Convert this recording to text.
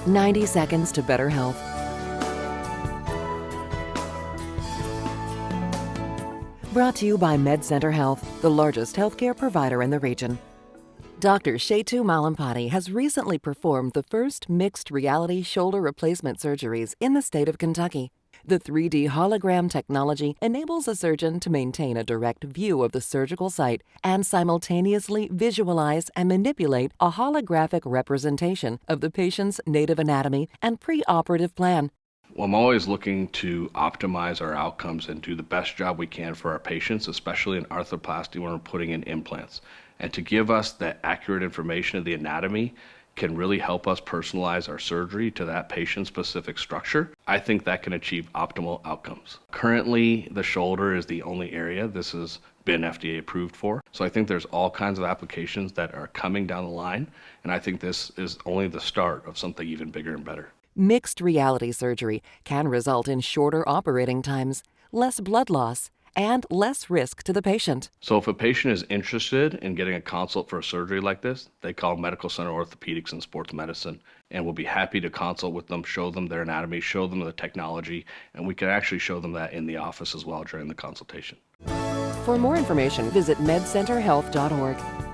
90 seconds to better health. Brought to you by MedCenter Health, the largest healthcare provider in the region. Dr. Chaitu Malempati has recently performed the first mixed reality shoulder replacement surgeries in the state of Kentucky. The 3D hologram technology enables a surgeon to maintain a direct view of the surgical site and simultaneously visualize and manipulate a holographic representation of the patient's native anatomy and preoperative plan. Well, I'm always looking to optimize our outcomes and do the best job we can for our patients, especially in arthroplasty when we're putting in implants. And to give us that accurate information of the anatomy can really help us personalize our surgery to that patient-specific structure. I think that can achieve optimal outcomes. Currently, the shoulder is the only area this has been FDA approved for. So I think there's all kinds of applications that are coming down the line, and I think this is only the start of something even bigger and better. Mixed reality surgery can result in shorter operating times, less blood loss, and less risk to the patient. So if a patient is interested in getting a consult for a surgery like this, they call Medical Center Orthopaedics and Sports Medicine, and we'll be happy to consult with them, show them their anatomy, show them the technology, and we can actually show them that in the office as well during the consultation. For more information, visit medcenterhealth.org.